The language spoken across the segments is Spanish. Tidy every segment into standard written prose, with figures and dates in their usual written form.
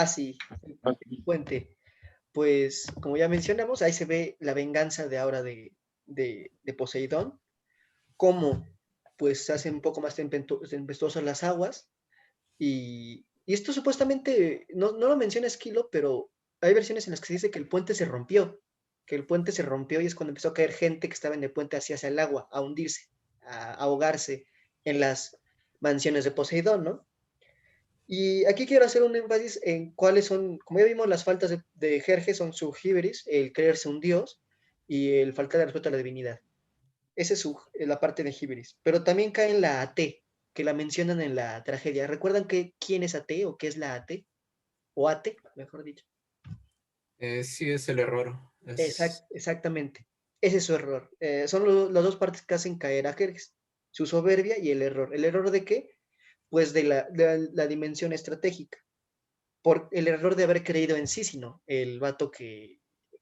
Sí, el puente. Pues, como ya mencionamos, ahí se ve la venganza de ahora de Poseidón, cómo pues se hacen un poco más tempestuosas las aguas, y esto supuestamente, no lo menciona Esquilo, pero hay versiones en las que se dice que el puente se rompió y es cuando empezó a caer gente que estaba en el puente hacia el agua, a hundirse, a ahogarse en las mansiones de Poseidón, ¿no? Y aquí quiero hacer un énfasis en cuáles son, como ya vimos, las faltas de Jerjes son su híberis, el creerse un dios y el faltar de respeto a la divinidad. Esa es la parte de híberis. Pero también cae en la Ate, que la mencionan en la tragedia. ¿Recuerdan quién es Ate o qué es la Ate? O Ate, mejor dicho. Sí, es el error. Exactamente. Ese es su error. Son las dos partes que hacen caer a Jerjes. Su soberbia y el error. ¿El error de qué? Pues de la dimensión estratégica. Por el error de haber creído en Sísino, el vato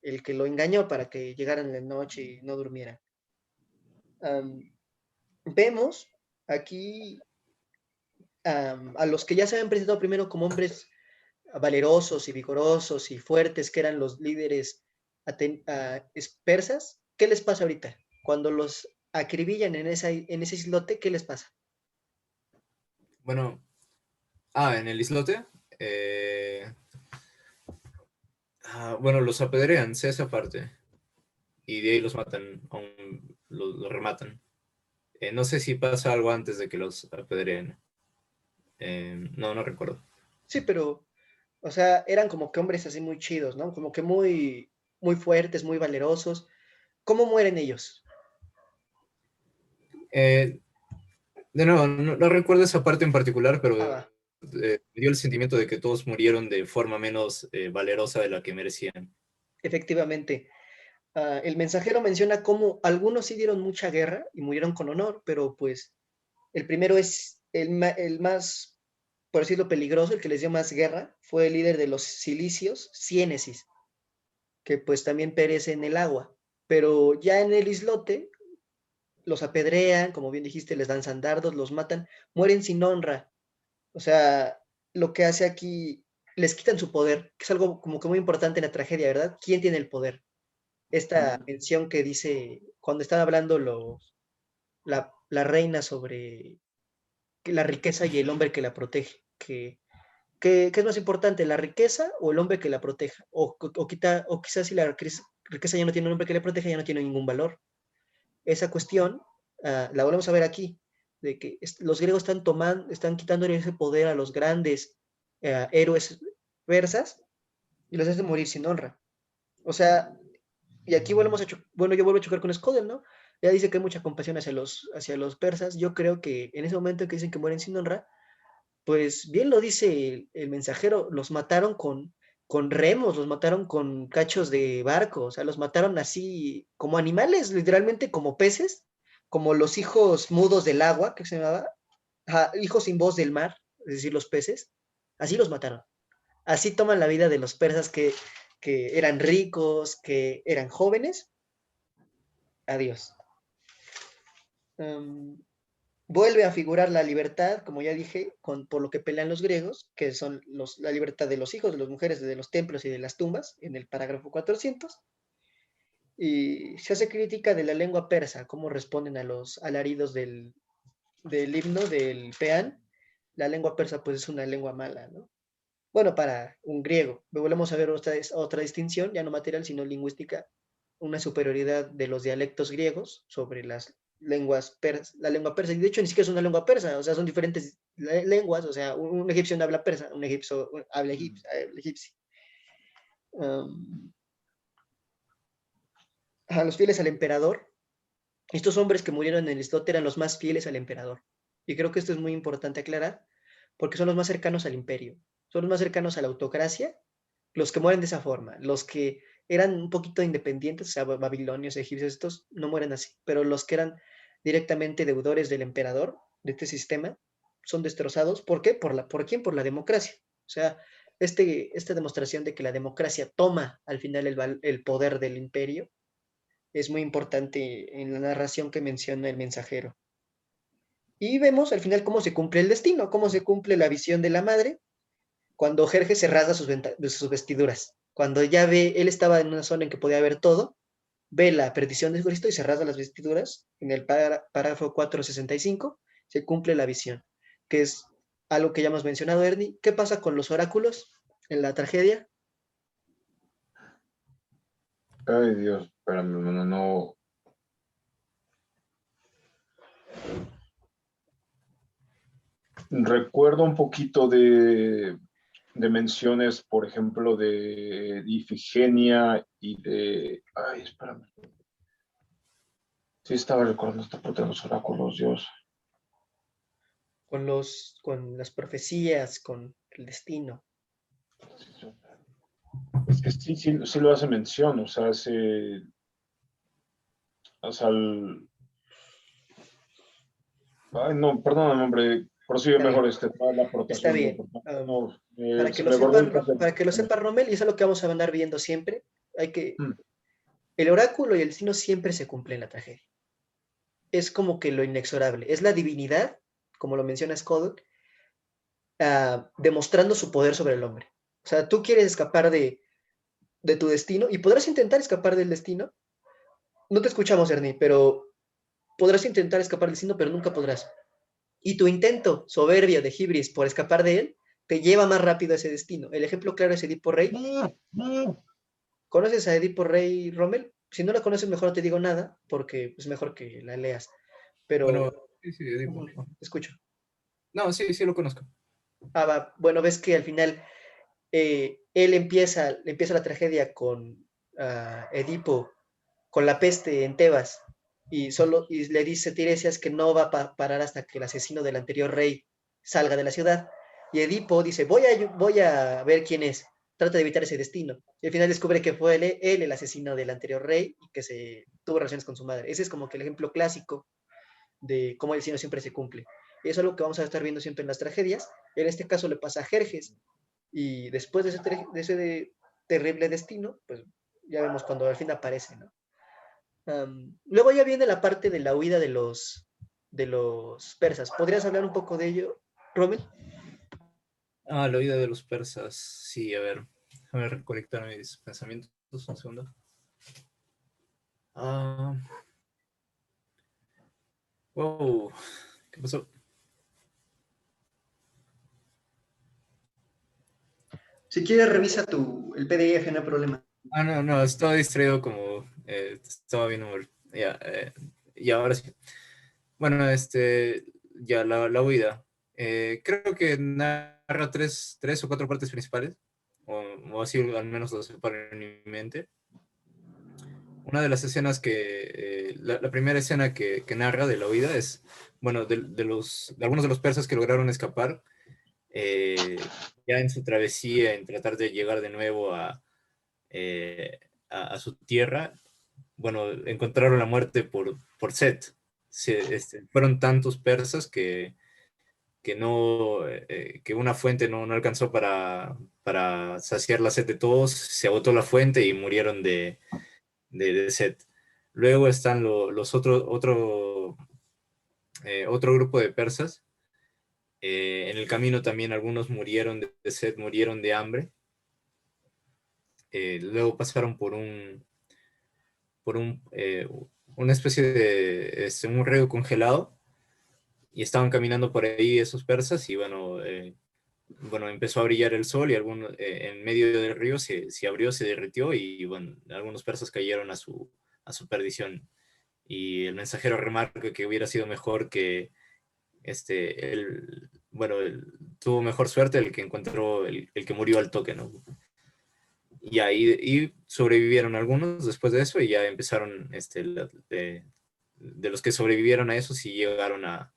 el que lo engañó para que llegaran en la noche y no durmieran. Um, Vemos aquí a los que ya se habían presentado primero como hombres valerosos y vigorosos y fuertes, que eran los líderes persas. ¿Qué les pasa ahorita? Cuando los acribillan en ese islote, ¿qué les pasa? Bueno, en el islote. eh, bueno, los apedrean, sé esa parte. Y de ahí los matan, aún los rematan. No sé si pasa algo antes de que los apedreen. No, no recuerdo. Sí, pero, o sea, eran como que hombres así muy chidos, ¿no? Como que muy fuertes, muy valerosos. ¿Cómo mueren ellos? Eh, de nuevo, no recuerdo esa parte en particular, pero Va. me dio el sentimiento de que todos murieron de forma menos valerosa de la que merecían. Efectivamente. El mensajero menciona cómo algunos sí dieron mucha guerra y murieron con honor, pero pues el primero es el más, por decirlo, peligroso, el que les dio más guerra, fue el líder de los cilicios, Ciénesis, que pues también perece en el agua. Pero ya en el islote los apedrean, como bien dijiste, les dan sandardos, los matan, mueren sin honra. O sea, lo que hace aquí, les quitan su poder, que es algo como que muy importante en la tragedia, ¿verdad? ¿Quién tiene el poder? Esta mención que dice, cuando están hablando la reina sobre la riqueza y el hombre que la protege, ¿qué es más importante, la riqueza o el hombre que la proteja? O quizás si la riqueza ya no tiene un hombre que la proteja, ya no tiene ningún valor. Esa cuestión la volvemos a ver aquí, de que los griegos están quitándole ese poder a los grandes héroes persas y los hacen morir sin honra. O sea, y aquí bueno, yo vuelvo a chocar con Scodel, ¿no? Ya dice que hay mucha compasión hacia los persas. Yo creo que en ese momento que dicen que mueren sin honra, pues bien lo dice el mensajero, los mataron con remos, los mataron con cachos de barco, o sea, los mataron así como animales, literalmente como peces, como los hijos mudos del agua, que se llamaba, hijos sin voz del mar, es decir, los peces, así los mataron. Así toman la vida de los persas que eran ricos, que eran jóvenes. Adiós. Um, Vuelve a figurar la libertad, como ya dije, por lo que pelean los griegos, que son la libertad de los hijos, de las mujeres, de los templos y de las tumbas, en el parágrafo 400. Y se hace crítica de la lengua persa, cómo responden a los alaridos del himno, del peán. La lengua persa, pues, es una lengua mala, ¿no? Bueno, para un griego. Volvemos a ver otra distinción, ya no material, sino lingüística, una superioridad de los dialectos griegos sobre la lengua persa. Y de hecho ni siquiera es una lengua persa, o sea, son diferentes lenguas, o sea, un egipcio no habla persa, un egipcio habla egipcio. Um, a los fieles al emperador, estos hombres que murieron en el islote eran los más fieles al emperador. Y creo que esto es muy importante aclarar, porque son los más cercanos al imperio, son los más cercanos a la autocracia, los que mueren de esa forma, los que eran un poquito independientes, o sea, babilonios, egipcios, estos no mueren así, pero los que eran directamente deudores del emperador, de este sistema, son destrozados. ¿Por qué? ¿Por quién? Por la democracia. O sea, esta demostración de que la democracia toma al final el poder del imperio es muy importante en la narración que menciona el mensajero. Y vemos al final cómo se cumple el destino, cómo se cumple la visión de la madre, cuando Jerjes se rasga de sus vestiduras. Cuando ya ve, él estaba en una zona en que podía ver todo, ve la perdición de Cristo y se rasga las vestiduras. En el parágrafo 465 se cumple la visión, que es algo que ya hemos mencionado, Ernie. ¿Qué pasa con los oráculos en la tragedia? Ay, Dios, espérame, no. Recuerdo un poquito de menciones, por ejemplo, de Ifigenia y de... Ay, espérame. Sí, estaba recordando esta parte de los oráculos, Dios. Con las profecías, con el destino. Es que sí lo hace mención, o sea, Ay, no, perdóname, hombre, prosigue Está mejor bien, toda la está aportación de... bien. No, Para que se lo me borró sepa, el papel. para que lo sepa Rommel, y eso es lo que vamos a andar viendo siempre, hay que, Mm. el oráculo y el destino siempre se cumplen en la tragedia. Es como que lo inexorable, es la divinidad, como lo menciona Scott, demostrando su poder sobre el hombre. O sea, tú quieres escapar de tu destino y podrás intentar escapar del destino. No te escuchamos, Ernie, pero podrás intentar escapar del destino, pero nunca podrás. Y tu intento soberbio de Hibris por escapar de él te lleva más rápido a ese destino. El ejemplo claro es Edipo Rey. ¿Conoces a Edipo Rey, Rommel? Si no la conoces, mejor no te digo nada, porque es mejor que la leas. Bueno, Pero, sí, Edipo. te escucho. No, sí, sí lo conozco. Bueno, ves que al final él empieza la tragedia con Edipo, con la peste en Tebas, y le dice a Tiresias que no va a parar hasta que el asesino del anterior rey salga de la ciudad. Y Edipo dice, voy a ver quién es, trata de evitar ese destino. Y al final descubre que fue él el asesino del anterior rey y que se tuvo relaciones con su madre. Ese es como que el ejemplo clásico de cómo el destino siempre se cumple. Y eso es algo que vamos a estar viendo siempre en las tragedias. En este caso le pasa a Jerjes, y después de ese terrible destino, pues ya vemos cuando al fin aparece, ¿no? Luego ya viene la parte de la huida de los persas. ¿Podrías hablar un poco de ello, Rommel? Ah, la vida de los persas. Sí, a ver. Déjame recolectar mis pensamientos un segundo. Ah, wow. ¿Qué pasó? Si quieres, revisa el PDF, no hay problema. Ah, no, no, estaba distraído como estaba viendo. Ya, y ahora sí. Bueno, ya la huida. Creo que narra tres o cuatro partes principales, o así al menos lo separo en mi mente. Una de las escenas la primera escena que narra de la huida es, bueno, de algunos de los persas que lograron escapar, ya en su travesía, en tratar de llegar de nuevo eh, a su tierra, bueno, encontraron la muerte por Set. Fueron tantos persas que una fuente no alcanzó para saciar la sed de todos, se agotó la fuente y murieron de sed. Luego están los otro grupo de persas. En el camino también algunos murieron de sed, murieron de hambre. Luego pasaron por una especie de un río congelado y estaban caminando por ahí esos persas y bueno, empezó a brillar el sol y en medio del río se abrió, se derritió y bueno, algunos persas cayeron a su perdición. Y el mensajero remarca que hubiera sido mejor que tuvo mejor suerte el que encontró, el que murió al toque, ¿no? Y ahí y sobrevivieron algunos después de eso y ya empezaron, de los que sobrevivieron a eso, sí llegaron a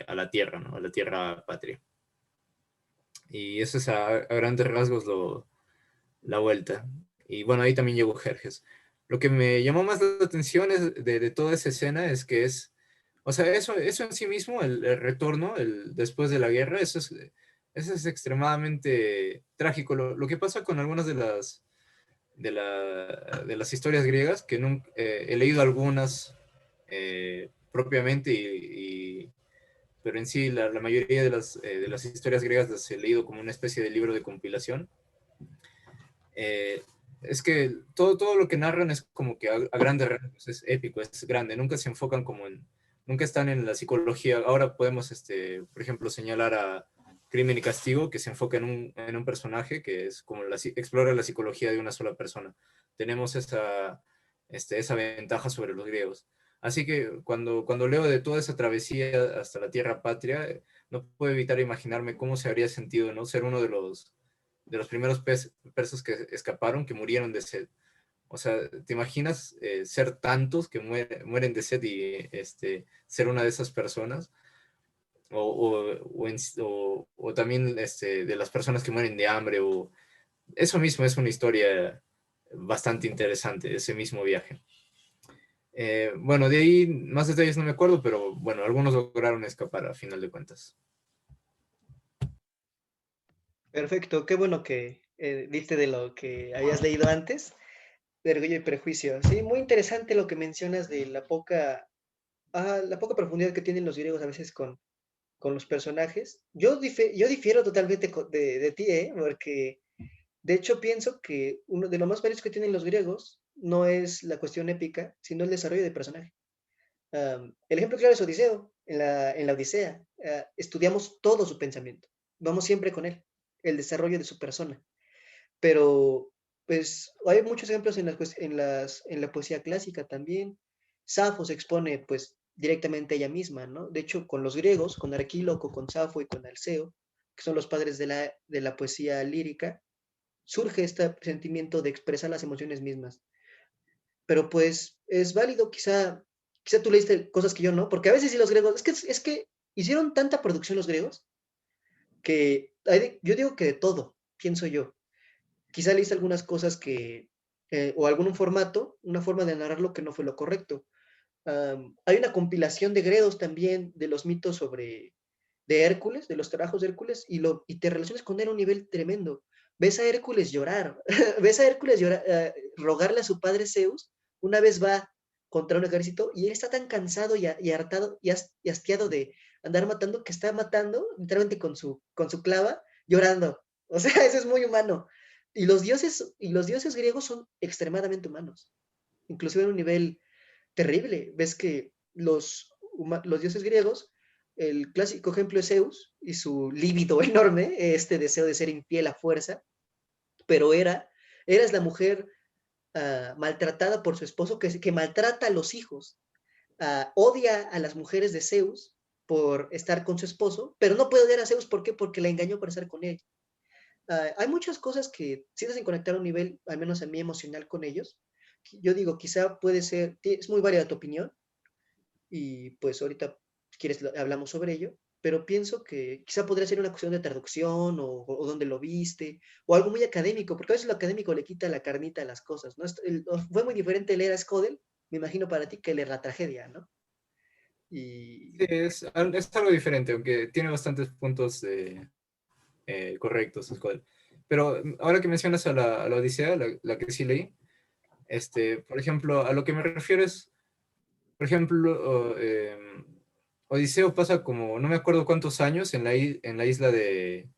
la tierra, ¿no? A la tierra patria. Y eso es a grandes rasgos la vuelta. Y bueno, ahí también llegó Jerjes. Lo que me llamó más la atención de toda esa escena es que o sea, eso en sí mismo, el retorno, después de la guerra, eso es extremadamente trágico. Lo que pasa con algunas de las historias griegas, que nunca, he leído algunas propiamente y pero en sí la mayoría de las historias griegas las he leído como una especie de libro de compilación. Es que todo lo que narran es como que a grandes rasgos, es épico, es grande, nunca se enfocan como en, nunca están en la psicología. Ahora podemos, por ejemplo, señalar a Crimen y Castigo, que se enfoca en un personaje que es como explora la psicología de una sola persona. Tenemos esa ventaja sobre los griegos. Así que cuando leo de toda esa travesía hasta la tierra patria, no puedo evitar imaginarme cómo se habría sentido, ¿no? Ser uno de los primeros persas que escaparon, que murieron de sed. O sea, ¿te imaginas ser tantos que mueren de sed y ser una de esas personas? O también de las personas que mueren de hambre. Eso mismo es una historia bastante interesante, ese mismo viaje. Bueno, de ahí más detalles no me acuerdo, pero bueno, algunos lograron escapar a final de cuentas. Perfecto, qué bueno que diste de lo que habías leído antes, de Orgullo y Prejuicio. Sí, muy interesante lo que mencionas de la poca profundidad que tienen los griegos a veces con los personajes. Yo difiero totalmente de ti, ¿eh? Porque de hecho pienso que uno de lo más valioso que tienen los griegos no es la cuestión épica, sino el desarrollo de personaje. El ejemplo claro es Odiseo, en la Odisea. Estudiamos todo su pensamiento, vamos siempre con él, el desarrollo de su persona. Pero, pues, hay muchos ejemplos en la poesía clásica también. Safo se expone, pues, directamente a ella misma, ¿no? De hecho, con los griegos, con Arquíloco, con Safo y con Alceo, que son los padres de la poesía lírica, surge este sentimiento de expresar las emociones mismas. Pero, pues, es válido, quizá tú leíste cosas que yo no, porque a veces sí los griegos, es que hicieron tanta producción los griegos que yo digo que de todo, pienso yo. Quizá leíste algunas cosas o algún formato, una forma de narrarlo que no fue lo correcto. Hay una compilación de Gredos también, de los mitos de Hércules, de los trabajos de Hércules, y te relacionas con él a un nivel tremendo. Ves a Hércules llorar, ves a Hércules llorar, rogarle a su padre Zeus, una vez va contra un ejército y él está tan cansado y hartado y hastiado de andar matando que está matando literalmente con su clava, llorando. O sea, eso es muy humano. Y los dioses griegos son extremadamente humanos, inclusive en un nivel terrible. Ves que los dioses griegos, el clásico ejemplo es Zeus y su líbido enorme, este deseo de ser infiel a fuerza, pero Hera es la mujer maltratada por su esposo, que maltrata a los hijos, odia a las mujeres de Zeus por estar con su esposo, pero no puede odiar a Zeus, ¿por qué? Porque la engañó para estar con él. Hay muchas cosas que sí te hacen conectar a un nivel, al menos a mí, emocional con ellos. Yo digo, quizá puede ser, es muy válida tu opinión, y pues ahorita, si quieres, hablamos sobre ello, pero pienso que quizá podría ser una cuestión de traducción o dónde lo viste, o algo muy académico, porque a veces lo académico le quita la carnita a las cosas, ¿no? Fue muy diferente leer a Scodel, me imagino para ti, que leer la tragedia, ¿no? Sí, Y es algo diferente, aunque tiene bastantes puntos correctos, Skull. Pero ahora que mencionas a la Odisea, la que sí leí, por ejemplo, a lo que me refiero es, por ejemplo, Odiseo pasa como, no me acuerdo cuántos años en la isla de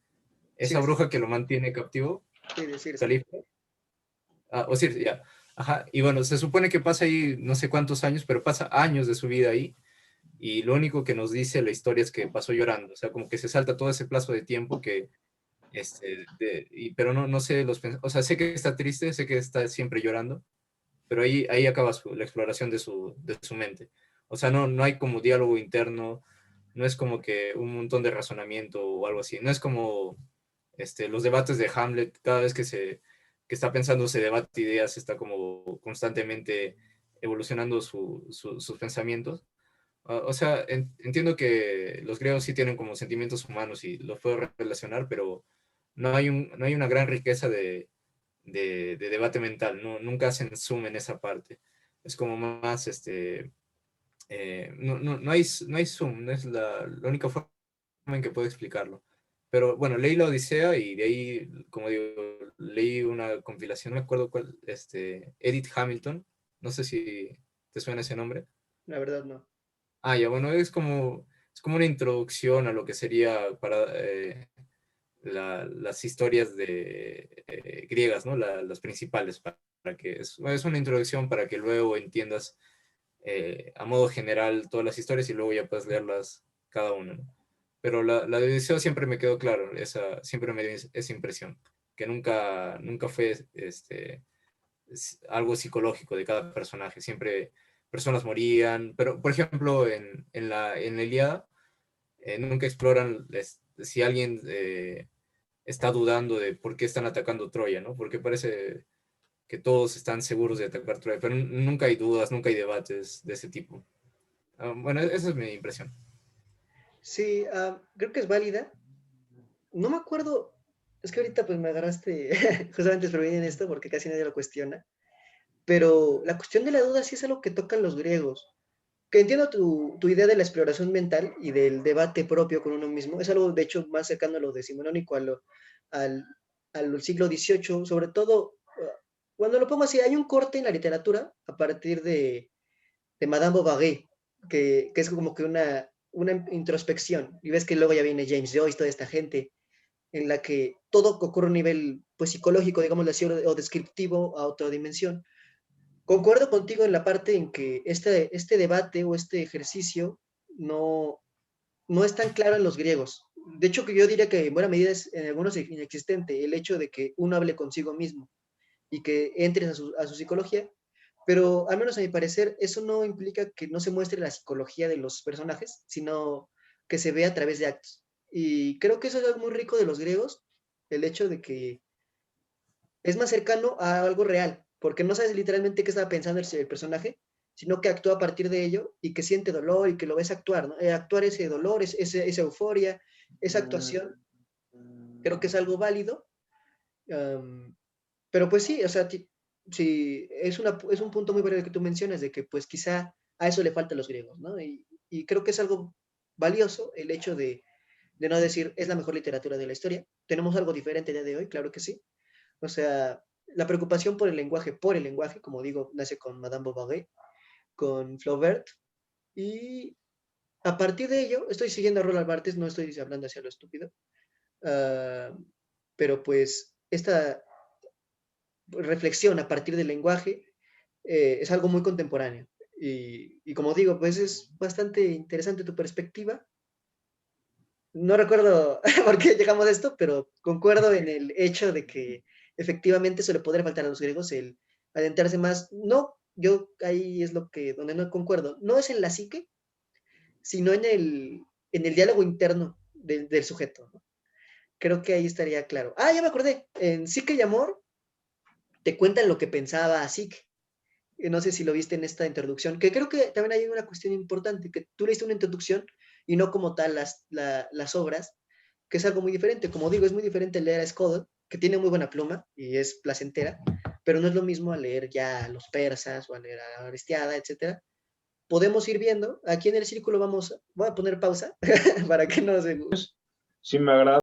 esa Circe, bruja que lo mantiene captivo, sí, de Circe. Califa, o Circe, ya. Ajá, y bueno, se supone que pasa ahí no sé cuántos años, pero pasa años de su vida ahí, y lo único que nos dice la historia es que pasó llorando, o sea, como que se salta todo ese plazo de tiempo que pero no sé o sea, sé que está triste, sé que está siempre llorando, pero ahí acaba la exploración de su mente. O sea, no hay como diálogo interno, no es como que un montón de razonamiento o algo así, no es como los debates de Hamlet, cada vez que está pensando se debate ideas, está como constantemente evolucionando sus pensamientos. O sea, entiendo que los griegos sí tienen como sentimientos humanos y los puedo relacionar, pero no hay una gran riqueza de debate mental, nunca hacen zoom en esa parte. Es como más, no hay zoom, no es la única forma en que puedo explicarlo. Pero bueno, leí la Odisea y de ahí, como digo, leí una compilación, no me acuerdo cuál, Edith Hamilton, no sé si te suena ese nombre. La verdad no. Ah, ya, bueno, es como es como una introducción a lo que sería para las historias griegas, ¿no? Las principales, para que es una introducción para que luego entiendas a modo general todas las historias y luego ya puedes leerlas cada una, ¿no? Pero la de Odiseo siempre me quedó claro, siempre me dio esa impresión, que nunca fue algo psicológico de cada personaje, siempre personas morían, pero por ejemplo en la Ilíada nunca exploran si alguien está dudando de por qué están atacando Troya, ¿no? Porque parece que todos están seguros de atacar Troya, pero nunca hay dudas, nunca hay debates de ese tipo. Bueno, esa es mi impresión. Sí, creo que es válida. No me acuerdo, es que ahorita pues me agarraste justamente desprevenido en esto porque casi nadie lo cuestiona, pero la cuestión de la duda sí es algo que tocan los griegos. Que entiendo tu idea de la exploración mental y del debate propio con uno mismo, es algo de hecho más cercano a lo decimonónico, al, al siglo XVIII, sobre todo, cuando lo pongo así, hay un corte en la literatura a partir de Madame Bovary, que es como que una introspección, y ves que luego ya viene James Joyce, toda esta gente, en la que todo ocurre a un nivel pues, psicológico, digamos así, o descriptivo a otra dimensión. Concuerdo contigo en la parte en que este debate o este ejercicio no, no es tan claro en los griegos. De hecho, que yo diría que en buena medida es en algunos inexistente el hecho de que uno hable consigo mismo y que entres a su psicología, pero al menos a mi parecer eso no implica que no se muestre la psicología de los personajes, sino que se vea a través de actos. Y creo que eso es algo muy rico de los griegos, el hecho de que es más cercano a algo real, porque no sabes literalmente qué estaba pensando el personaje, sino que actúa a partir de ello y que siente dolor y que lo ves actuar, ¿no? Actuar ese dolor, esa euforia, esa actuación, creo que es algo válido, um, pero pues sí, o sea, sí, es un punto muy válido que tú mencionas, de que pues quizá a eso le falta a los griegos, ¿no? Y creo que es algo valioso el hecho de no decir es la mejor literatura de la historia. Tenemos algo diferente a día de hoy, claro que sí, o sea, la preocupación por el lenguaje, como digo, nace con Madame Bovary, con Flaubert, y a partir de ello, estoy siguiendo a Roland Barthes, no estoy hablando hacia lo estúpido, uh, pero pues esta reflexión a partir del lenguaje es algo muy contemporáneo. Y como digo, pues es bastante interesante tu perspectiva. No recuerdo por qué llegamos a esto, pero concuerdo en el hecho de que efectivamente eso le podría faltar a los griegos, el adentrarse más. No, yo ahí es lo que, donde no concuerdo. No es en la psique, sino en el diálogo interno del sujeto, ¿no? Creo que ahí estaría claro. Ah, ya me acordé. En Psique y Amor te cuentan lo que pensaba Psique. No sé si lo viste en esta introducción, que creo que también hay una cuestión importante, que tú leíste una introducción y no como tal las obras, que es algo muy diferente. Como digo, es muy diferente leer a Skodel, que tiene muy buena pluma y es placentera, pero no es lo mismo a leer ya a los persas o a leer a Aristiada, etcétera. Podemos ir viendo, aquí en el círculo voy a poner pausa para que no se... Sí me agrada.